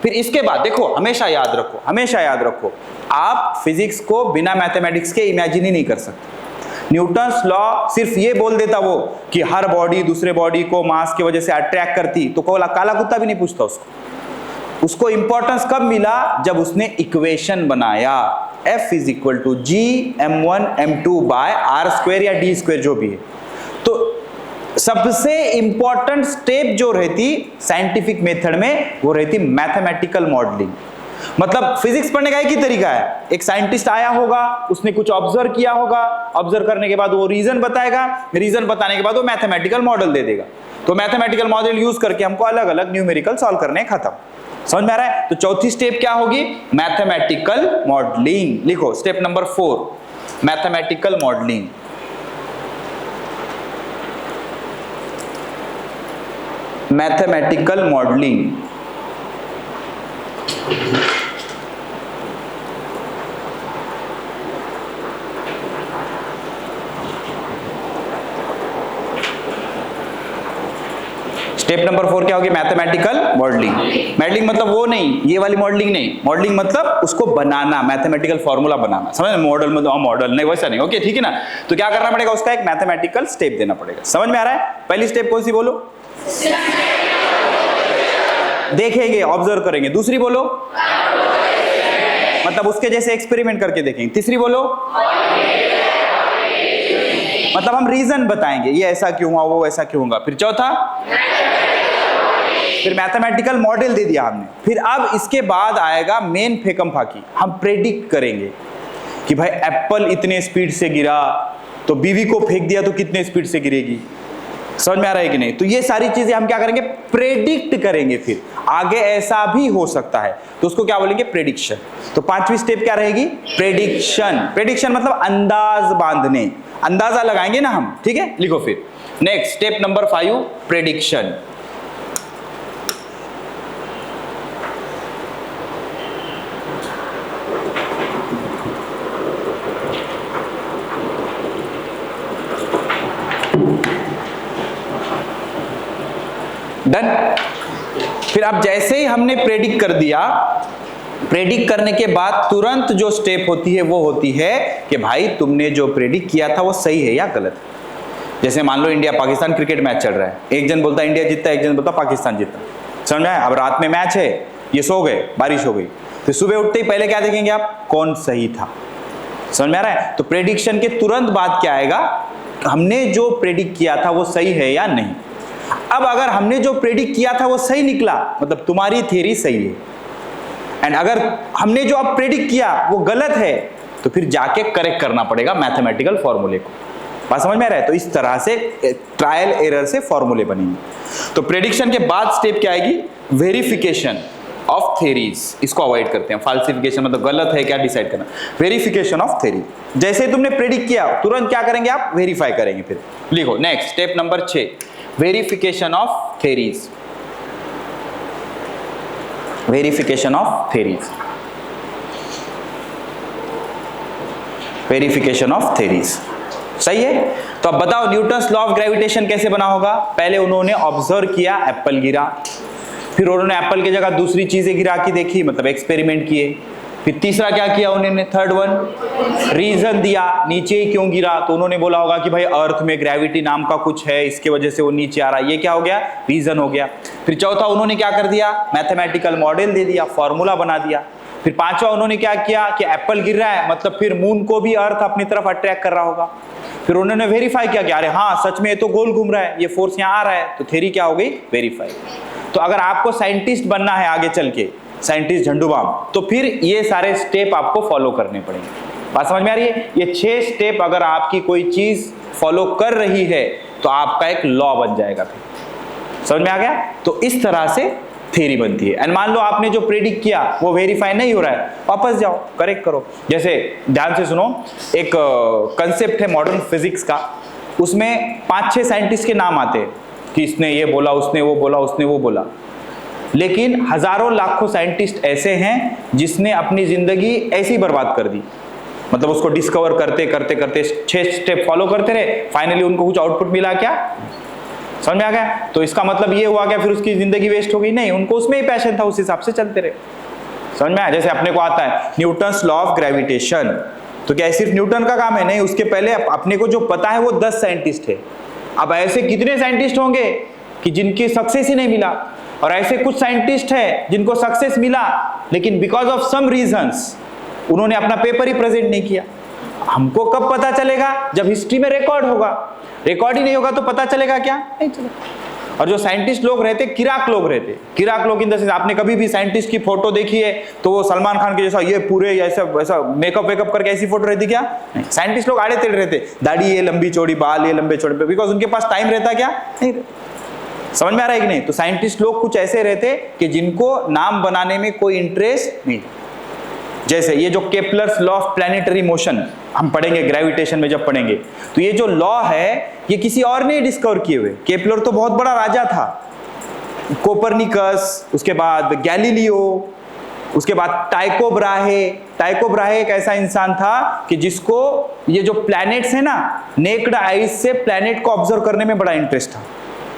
फिर इसके बाद देखो, हमेशा याद रखो, हमेशा याद रखो, आप फिजिक्स को बिना मैथमेटिक्स के इमेजिन ही नहीं कर सकते। न्यूटन्स लॉ सिर्फ ये बोल देता वो कि हर बॉडी दूसरे बॉडी को मास की वजह से अट्रैक्ट करती, तो काला कुत्ता भी नहीं पूछता उसको इंपॉर्टेंस कब मिला? जब उसने इक्वेशन बनाया, F is equal to G m1 m2 by R square या डी स्क्वायर जो भी है। तो सबसे इंपॉर्टेंट स्टेप जो रहती साइंटिफिक मेथड में वो रहती मैथमेटिकल मॉडलिंग। मतलब फिजिक्स पढ़ने का एक ही तरीका है, एक साइंटिस्ट आया होगा, उसने कुछ ऑब्जर्व किया होगा, ऑब्जर्व करने के बाद वो रीजन बताएगा, रीजन बताने के बाद वो मैथमेटिकल मॉडल दे देगा। तो मैथमेटिकल मॉडल यूज करके हमको अलग अलग न्यूमेरिकल सॉल्व करने, खत्म। समझ में आ रहा है? तो चौथी स्टेप क्या होगी? Mathematical modelling. लिखो step number 4, mathematical modelling. Mathematical modelling step number 4 क्या होगी? Mathematical modelling. मॉडलिंग मतलब वो नहीं, ये वाली मॉडलिंग नहीं, मॉडलिंग मतलब उसको बनाना, मैथमेटिकल फॉर्मूला बनाना। समझ में? मॉडल मतलब मॉडल नहीं, वैसा नहीं। ओके ठीक है ना? तो क्या करना पड़ेगा? उसका एक मैथमेटिकल स्टेप देना पड़ेगा। समझ में आ रहा है? पहली स्टेप कौन सी बोलो? देखेंगे, ऑब्जर्व करेंगे। दूसरी बोलो, मतलब उसके जैसे एक्सपेरिमेंट करके देखेंगे। तीसरी बोलो, मतलब हम रीजन बताएंगे, ये ऐसा क्यों हुआ, वो ऐसा क्यों होगा। फिर चौथा, फिर मैथमेटिकल मॉडल दे दिया हमने। फिर अब इसके बाद आएगा मेन फेकम फाकी, हम प्रेडिक्ट करेंगे कि भाई एप्पल इतने स्पीड से गिरा, तो बीवी को फेंक दिया तो कितने स्पीड से गिरेगी। समझ में आ रहा है कि नहीं? तो ये सारी चीजें हम क्या करेंगे? प्रेडिक्ट करेंगे। फिर आगे ऐसा भी हो सकता है, तो उसको क्या बोलेंगे? प्रेडिक्शन। तो पांचवी स्टेप क्या रहेगी? प्रेडिक्शन। प्रेडिक्शन मतलब अंदाज बांधने, अंदाजा लगाएंगे ना हम, ठीक है? लिखो फिर next step number 5, prediction. Done. फिर अब जैसे ही हमने प्रेडिक्ट कर दिया, प्रेडिक्ट करने के बाद तुरंत जो स्टेप होती है वो होती है कि भाई तुमने जो प्रेडिक्ट किया था वो सही है या गलत है। जैसे मान लो इंडिया पाकिस्तान क्रिकेट मैच चल रहा है, एक जन बोलता है इंडिया जीतता है, एक जन बोलता है पाकिस्तान जीतता। समझ में आया? अब रात में मैच है, ये सो गए, बारिश हो गई, तो सुबह उठते ही पहले क्या देखेंगे आप? कौन सही था। समझ में आ रहा है? तो प्रेडिक्शन के तुरंत बाद क्या आएगा? हमने जो प्रेडिक्ट किया था वो सही है या नहीं। अब अगर हमने जो प्रेडिक्ट किया था वो सही निकला, मतलब तुम्हारी थ्योरी सही है, एंड अगर हमने जो अब प्रेडिक्ट किया वो गलत है, तो फिर जाके करेक्ट करना पड़ेगा मैथमेटिकल फॉर्मूले को। बात समझ में आ रहा है? तो इस तरह से ट्रायल एरर से फॉर्मूले बनेंगे। तो प्रेडिक्शन के बाद स्टेप क्या आएगी? Verification of theories. इसको अवॉइड करते हैं, फाल्सिफिकेशन मतलब गलत है क्या डिसाइड करना। वेरिफिकेशन ऑफ थ्योरी, जैसे तुमने प्रेडिक्ट किया तुरंत क्या करेंगे आप? वेरीफाई करेंगे। फिर लिखो next step number 6, verification of theories. Verification of theories, verification of theories. सही है? तो अब बताओ न्यूटन्स लॉ ऑफ ग्रेविटेशन कैसे बना होगा? पहले उन्होंने ऑब्जर्व किया, एप्पल गिरा, फिर उन्होंने एप्पल की जगह दूसरी चीजें गिरा के देखी, मतलब एक्सपेरिमेंट किए। फिर तीसरा क्या किया उन्होंने? थर्ड वन, रीजन दिया नीचे ही क्यों गिरा। तो उन्होंने बोला होगा कि भाई अर्थ में ग्रेविटी नाम का कुछ है, इसके वजह से वो नीचे आ रहा है। ये क्या हो गया? रीजन हो गया। फिर चौथा उन्होंने क्या कर दिया? मैथमेटिकल मॉडल दे दिया, फॉर्मूला बना दिया। फिर पांचवा उन्होंने क्या किया कि एप्पल गिर रहा है, मतलब फिर मून को भी अर्थ अपनी तरफ अट्रैक्ट कर रहा होगा। फिर उन्होंने वेरीफाई किया कि अरे हाँ सच में ये तो गोल घूम रहा है, ये फोर्स यहाँ आ रहा है, तो थ्योरी क्या हो गई? वेरीफाई। तो अगर आपको साइंटिस्ट बनना है आगे चल के, साइंटिस्ट झंडूबाम, तो फिर ये सारे स्टेप आपको फॉलो करने पड़ेंगे। बात समझ में आ रही है? ये 6 स्टेप अगर आपकी कोई चीज फॉलो कर रही है तो आपका एक लॉ बन जाएगा। फिर समझ में आ गया? तो इस तरह से थ्योरी बनती है। एंड मान लो आपने जो प्रेडिक्ट किया वो वेरीफाई नहीं हो रहा है, वापस जाओ, करेक्ट करो। जैसे ध्यान से सुनो, एक कंसेप्ट है मॉडर्न फिजिक्स का, उसमें 5-6 साइंटिस्ट के नाम आते हैं कि इसने ये बोला, उसने वो बोला, उसने वो बोला। लेकिन हजारों लाखों साइंटिस्ट ऐसे हैं जिसने अपनी जिंदगी ऐसी बर्बाद कर दी, मतलब उसको डिस्कवर करते करते करते 6 स्टेप फॉलो करते रहे, फाइनली उनको कुछ आउटपुट मिला क्या? समझ में आ गया? तो इसका मतलब ये हुआ क्या फिर उसकी जिंदगी वेस्ट हो गई? नहीं, उनको उसमें ही पैशन था, उस हिसाब से चलते रहे। समझ में आया? जैसे अपने को आता है न्यूटन्स लॉ ऑफ ग्रेविटेशन, तो क्या सिर्फ न्यूटन का काम है? नहीं, उसके पहले अपने को जो पता है वो 10 साइंटिस्ट है। अब ऐसे कितने साइंटिस्ट होंगे कि जिनकी सक्सेस ही नहीं मिला, और ऐसे कुछ साइंटिस्ट है जिनको सक्सेस मिला लेकिन बिकॉज ऑफ सम रीजंस उन्होंने अपना पेपर ही प्रेजेंट नहीं किया। हमको कब पता चलेगा? जब हिस्ट्री में रिकॉर्ड होगा। रिकॉर्ड ही नहीं होगा तो पता चलेगा क्या? नहीं चलेगा। और जो साइंटिस्ट लोग रहते, किराक लोग रहते, किराक लोग इन द सेंस, आपने कभी भी साइंटिस्ट की फोटो देखी है तो वो सलमान खान के जैसा ये पूरे ऐसा वैसा मेकअप वेकअप करके ऐसी फोटो रहती क्या? नहीं, साइंटिस्ट लोग आड़े टेढ़े रहते, दाढ़ी ये लंबी चौड़ी, बाल ये लंबे चौड़े, बिकॉज उनके पास टाइम रहता क्या? नहीं। समझ में आ रहा है कि नहीं? तो साइंटिस्ट लोग कुछ ऐसे रहते कि जिनको नाम बनाने में कोई इंटरेस्ट नहीं। जैसे ये जो Kepler's law of planetary motion हम पढ़ेंगे ग्रेविटेशन में, जब पढ़ेंगे तो ये जो लॉ है ये किसी और ने डिस्कवर किए हुए। केपलर तो बहुत बड़ा राजा था, कोपरनिकस, उसके बाद गैलीलियो, उसके बाद टाइको ब्राहे। टाइको ब्राहे एक ऐसा इंसान था कि जिसको ये जो प्लैनेट्स है ना, नेक्ड आईज से प्लैनेट को ऑब्जर्व करने में बड़ा इंटरेस्ट था।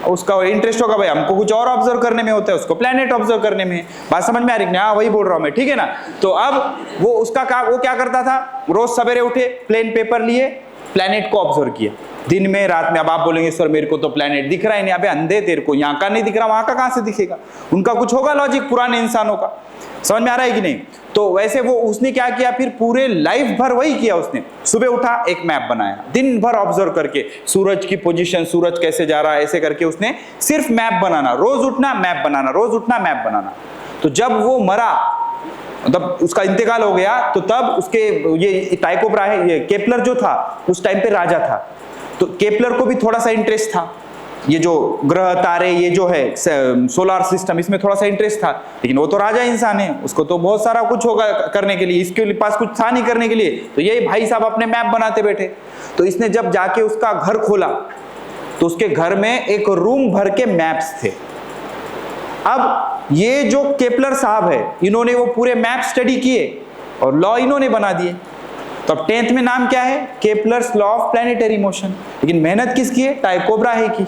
उसका इंटरेस्ट होगा भाई हमको कुछ और ऑब्जर्व करने में होता है, उसको प्लैनेट ऑब्जर्व करने में। बात समझ में आ रही है? हाँ, वही बोल रहा हूं मैं, ठीक है ना? तो अब वो उसका काम, वो क्या करता था, रोज सवेरे उठे, प्लेन पेपर लिए, प्लैनेट को ऑब्जर्व किया दिन में रात में। अब आप बोलेंगे सर मेरे को तो प्लैनेट दिख रहा है नहीं। अबे अंधे, तेरे को यहाँ का नहीं दिख रहा, वहां का कहां से दिखेगा? उनका कुछ होगा लॉजिक पुराने इंसानों का। समझ में आ रहा है कि नहीं? तो वैसे वो उसने क्या किया, फिर पूरे लाइफ भर वही किया उसने। सुबह उठा, एक मैप बनाया, दिन भर ऑब्जर्व करके सूरज की पोजीशन, सूरज कैसे जा रहा है, ऐसे करके उसने सिर्फ मैप बनाना, रोज उठना मैप बनाना, रोज उठना मैप बनाना। तो जब वो मरा, मतलब उसका इंतकाल हो गया, तो तब उसके ये टाइको ब्राहे, ये केपलर जो था उस टाइम पे राजा था, तो केपलर को भी थोड़ा सा इंटरेस्ट था, ये जो ग्रह तारे, ये जो है सोलर सिस्टम, इसमें थोड़ा सा इंटरेस्ट था। लेकिन वो तो राजा इंसान है, उसको तो बहुत सारा कुछ होगा करने के लिए, इसके पास कुछ था नहीं करने के लिए। तो ये भाई साहब अपने मैप बनाते बैठे। तो इसने जब जाके उसका घर खोला तो उसके घर में एक रूम भर के मैप्स थे। अब ये जो केपलर साहब है, इन्होंने वो पूरे मैप स्टडी किए और लॉ इन्होंने बना दिए। तो अब 10th में नाम क्या है? Kepler's law of planetary motion. लेकिन मेहनत किसकी है? टाइको ब्राहे की।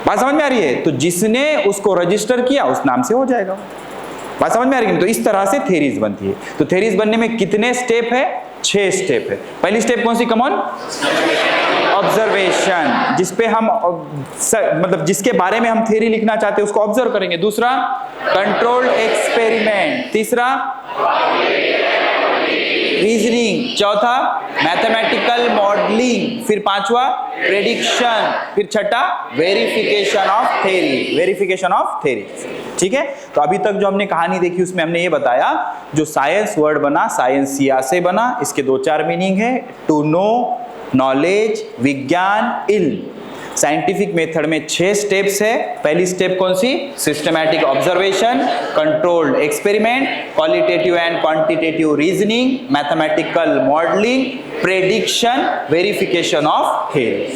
बात समझ में आ रही है? तो जिसने उसको रजिस्टर किया उस नाम से हो जाएगा। बात समझ में आ रही है? तो इस तरह से थेरीज बनती है। तो थेरीज बनने में कितने स्टेप है? 6 स्टेप है। पहली स्टेप कौन सी? कमॉन, ऑब्जर्वेशन, जिसपे हम मतलब जिसके बारे में हम थ्योरी लिखना चाहते हैं उसको ऑब्जर्व करेंगे। दूसरा कंट्रोल्ड एक्सपेरिमेंट, तीसरा रीजनिंग, चौथा मैथमेटिकल मॉडलिंग, फिर पांचवा प्रेडिक्शन, फिर छठा verification of theory, verification of theory. ठीक है? तो अभी तक जो हमने कहानी देखी उसमें हमने ये बताया, जो साइंस वर्ड बना, साइंसिया से बना, इसके 2-4 मीनिंग है। टू नो, नॉलेज, विज्ञान, इल्म। साइंटिफिक मेथड में 6 स्टेप्स है। पहली स्टेप कौन सी? Systematic observation, controlled experiment, qualitative and quantitative reasoning, mathematical modelling, prediction, verification of theory.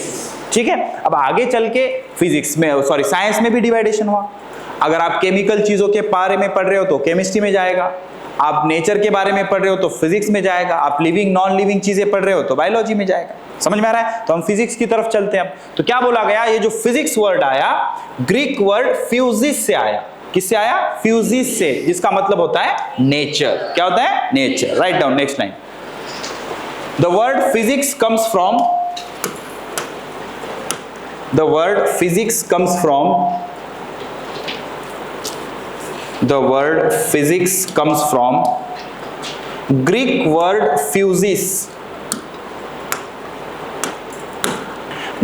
ठीक है? अब आगे चल के फिजिक्स में, सॉरी साइंस में भी डिवाइडेशन हुआ। अगर आप केमिकल चीजों के बारे में पढ़ रहे हो तो केमिस्ट्री में जाएगा, आप नेचर के बारे में पढ़ रहे हो तो फिजिक्स में जाएगा, आप लिविंग नॉन लिविंग चीजें पढ़ रहे हो तो बायोलॉजी में जाएगा। समझ में आ रहा है? तो हम फिजिक्स की तरफ चलते हैं। तो क्या बोला गया? ये जो फिजिक्स वर्ड आया, ग्रीक वर्ड फ्यूजिस से आया। किससे आया? फ्यूजिस से, जिसका मतलब होता है नेचर। क्या होता है? Nature. Write down next line. The word physics comes from, the word physics comes from, the word physics comes from Greek word fusis.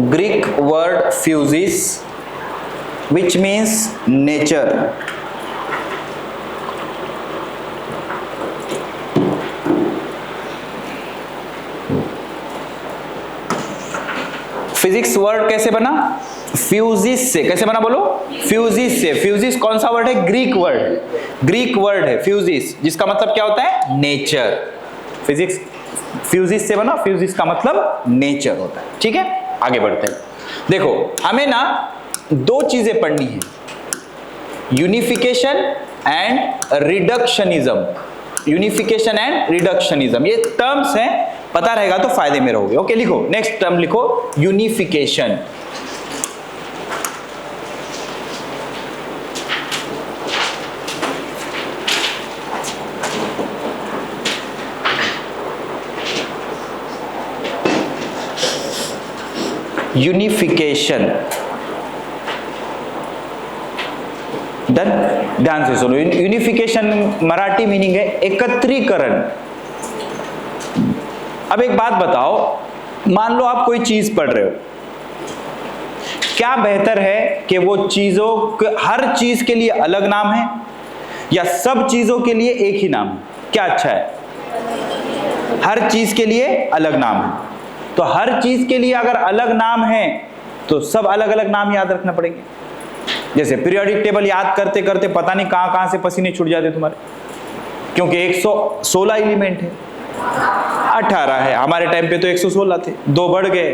Greek word fusis, which means nature. Physics word कैसे बना? Fuses से। कैसे बना बोलो? Fuses से। Fuses कौन सा word है? Greek word. ग्रीक वर्ड है फ्यूजिस, जिसका मतलब क्या होता है? नेचर। फिजिक्स फ्यूजिस से बना, फ्यूजिस का मतलब नेचर होता है। ठीक है? आगे बढ़ते हैं। देखो, हमें ना 2 चीजें पढ़नी है, unification and reductionism. Unification and reductionism, ये टर्म्स हैं, पता रहेगा तो फायदे में रहोगे। ओके, लिखो नेक्स्ट टर्म, लिखो यूनिफिकेशन। यूनिफिकेशन। डन, ध्यान से सुनो। यूनिफिकेशन मराठी मीनिंग है एकत्रीकरण। अब एक बात बताओ, मान लो आप कोई चीज पढ़ रहे हो, क्या बेहतर है कि वो चीजों, हर चीज के लिए अलग नाम है या सब चीजों के लिए एक ही नाम है? क्या अच्छा है? हर चीज के लिए अलग नाम है। तो हर चीज के लिए अगर अलग नाम है तो सब अलग अलग नाम याद रखना पड़ेंगे। जैसे पीरियोडिक टेबल याद करते करते पता नहीं कहां कहां से पसीने छूट जाते तुम्हारे, क्योंकि 116 एलिमेंट है, 18 है। हमारे टाइम पे तो 116 थे, 2 बढ़ गए,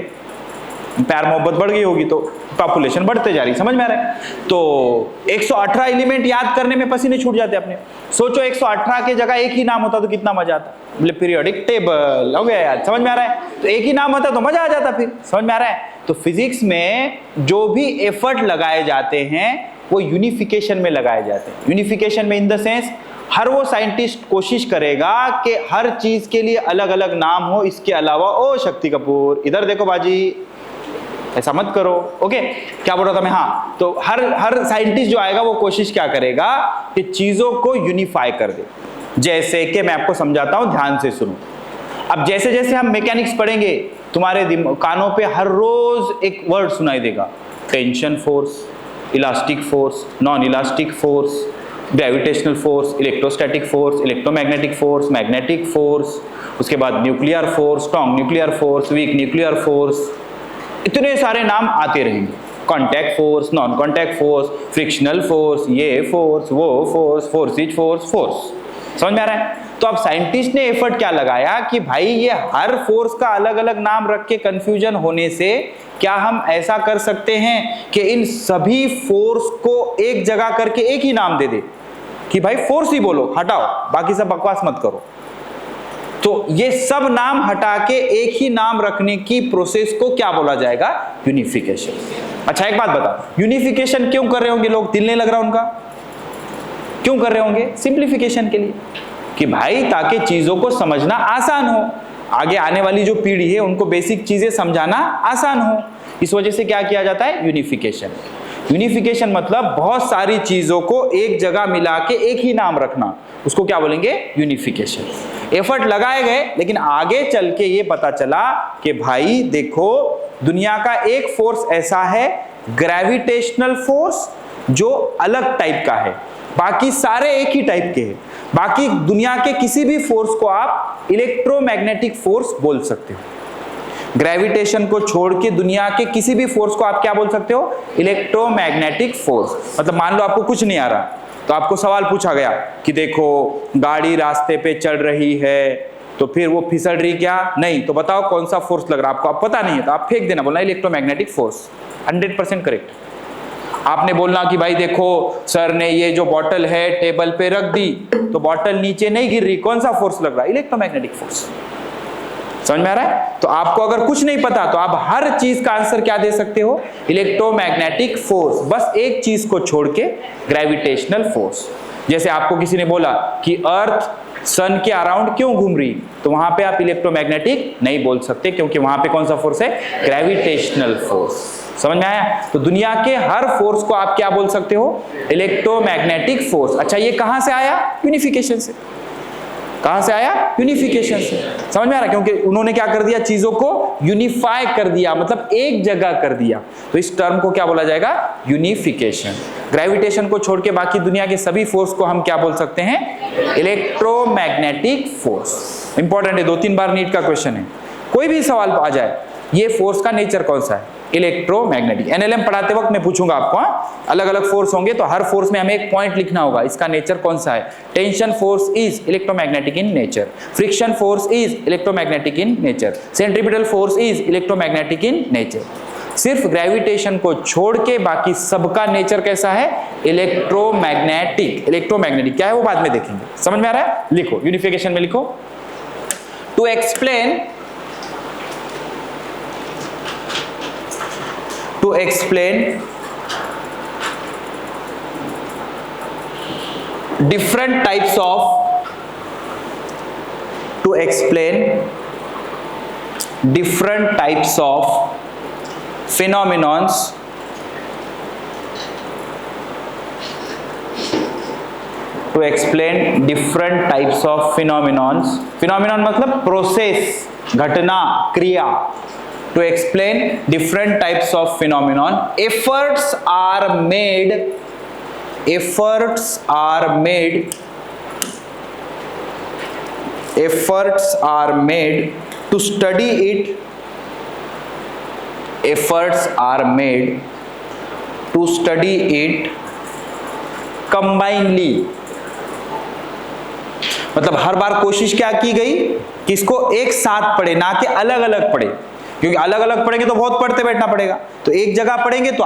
प्यार मोहब्बत बढ़ गई होगी तो पॉपुलेशन बढ़ते जा रही, समझ में आ रहा है? तो 118 एलिमेंट याद करने में पसीने छूट जाते अपने। सोचो 118 के जगह एक ही नाम होता तो कितना मजा आता। मतलब पीरियोडिक टेबल हो गया यार, समझ में आ रहा है? तो एक ही नाम होता तो मजा आ जाता, फिर समझ में आ रहा है? तो फिजिक्स में जो भी एफर्ट लगाए जाते हैं वो यूनिफिकेशन में लगाए जाते हैं। यूनिफिकेशन में इन द सेंस हर वो साइंटिस्ट कोशिश करेगा कि हर चीज के लिए अलग अलग नाम हो। इसके अलावा, ओ शक्ति कपूर इधर देखो बाजी, ऐसा मत करो, ओके? क्या बोल रहा था मैं? हाँ, तो हर साइंटिस्ट जो आएगा वो कोशिश क्या करेगा कि चीजों को यूनिफाई कर दे। जैसे कि मैं आपको समझाता हूं, ध्यान से सुनो। अब जैसे जैसे हम मैकेनिक्स पढ़ेंगे, तुम्हारे कानों पे हर रोज एक वर्ड सुनाई देगा, tension force, elastic force, non elastic force, gravitational force, electrostatic force, electromagnetic force, magnetic force, उसके बाद nuclear force, strong nuclear force, weak nuclear force, इतने सारे नाम आते रहेंगे। Contact force, non contact force, frictional force, ये फोर्स, वो force, फोर्सिज force, force. समझ में आ रहा है? तो अब साइंटिस्ट ने एफर्ट क्या लगाया कि भाई ये हर फोर्स का अलग अलग नाम रख के कंफ्यूजन होने से क्या हम ऐसा कर सकते हैं कि इन सभी फोर्स को एक जगह करके एक ही नाम दे दे कि भाई फोर्स ही बोलो, हटाओ, बाकी सब बकवास मत करो। तो ये सब नाम हटा के एक ही नाम रखने की प्रोसेस को क्या बोला जाएगा? यूनिफिकेशन। अच्छा एक बात बताओ, यूनिफिकेशन क्यों कर रहे होंगे लोग? दिल नहीं लग रहा उनका? क्यों कर रहे होंगे? सिंप्लीफिकेशन के लिए, कि भाई ताकि चीजों को समझना आसान हो, आगे आने वाली जो पीढ़ी है उनको बेसिक चीजें समझाना आसान हो। इस वजह से क्या किया जाता है? यूनिफिकेशन। यूनिफिकेशन मतलब बहुत सारी चीजों को एक जगह मिला के एक ही नाम रखना, उसको क्या बोलेंगे? यूनिफिकेशन। एफर्ट लगाए गए, लेकिन आगे चल के ये पता चला कि भाई देखो, दुनिया का एक फोर्स ऐसा है ग्रेविटेशनल फोर्स जो अलग टाइप का है, बाकी सारे एक ही टाइप के हैं। बाकी दुनिया के किसी भी फोर्स को आप इलेक्ट्रोमैग्नेटिक फोर्स बोल सकते हो। ग्रेविटेशन को छोड़ के दुनिया के किसी भी फोर्स को आप क्या बोल सकते हो? Electromagnetic force. मतलब मान लो आपको कुछ नहीं आ रहा, तो आपको सवाल पूछा गया कि देखो गाड़ी रास्ते पे चल रही है, तो फिर वो फिसल रही क्या? नहीं, तो बताओ कौन सा फोर्स लग रहा है आपको? आप पता नहीं है तो आप फेंक देना, बोलना इलेक्ट्रोमैग्नेटिक फोर्स। 100% करेक्ट। आपने बोलना कि भाई देखो सर ने ये जो बॉटल है टेबल पे रख दी, तो बॉटल नीचे नहीं गिर रही, कौन सा फोर्स लग रहा है? Electromagnetic force. समझ में आ रहा है? तो आपको अगर कुछ नहीं पता तो आप हर चीज का आंसर क्या दे सकते हो? इलेक्ट्रोमैग्नेटिक फोर्स, बस एक चीज को छोड़ के ग्रेविटेशनल फोर्स। जैसे आपको किसी ने बोला कि अर्थ सन के अराउंड क्यों घूम रही, तो वहां पे आप इलेक्ट्रोमैग्नेटिक नहीं बोल सकते, क्योंकि वहां पे कौन सा फोर्स है? Gravitational force. समझ में आया? तो दुनिया के हर फोर्स को आप क्या बोल सकते हो? Electromagnetic force. अच्छा ये कहां से आया? यूनिफिकेशन से। कहां से आया? यूनिफिकेशन से। समझ में आ रहा है? क्योंकि उन्होंने क्या कर दिया? चीजों को यूनिफाई कर दिया, मतलब एक जगह कर दिया। तो इस टर्म को क्या बोला जाएगा? यूनिफिकेशन। ग्रेविटेशन को छोड़ के बाकी दुनिया के सभी फोर्स को हम क्या बोल सकते हैं? Electromagnetic force. इंपॉर्टेंट है, 2-3 बार नीट का क्वेश्चन है, कोई भी सवाल आ जाए, ये फोर्स का नेचर कौन सा है? इलेक्ट्रोमैग्नेटिक। एनएलएम पढ़ाते वक्त मैं पूछूंगा आपको, अलग अलग फोर्स होंगे तो हर फोर्स में हमें एक पॉइंट लिखना होगा, इसका नेचर कौन सा है। Tension force is electromagnetic in nature, friction force is electromagnetic in nature, centripetal force is electromagnetic in nature. सिर्फ ग्रेविटेशन को छोड़ के बाकी सबका नेचर कैसा है? इलेक्ट्रोमैग्नेटिक। इलेक्ट्रोमैग्नेटिक क्या है वो बाद में देखेंगे। समझ में आ रहा है? लिखो, यूनिफिकेशन में लिखो, to explain different types of phenomenons to explain different types of phenomenons. Phenomenon मतलब प्रोसेस, घटना, क्रिया. To explain different types of phenomenon, efforts are made to study it. Efforts are made to study it combinedly. मतलब हर बार कोशिश क्या की गई कि इसको एक साथ पढ़े, ना कि अलग अलग पढ़े, क्योंकि अलग अलग पढ़ेंगे तो बहुत पढ़ते बैठना पड़ेगा. तो एक जगह पढ़ेंगे तो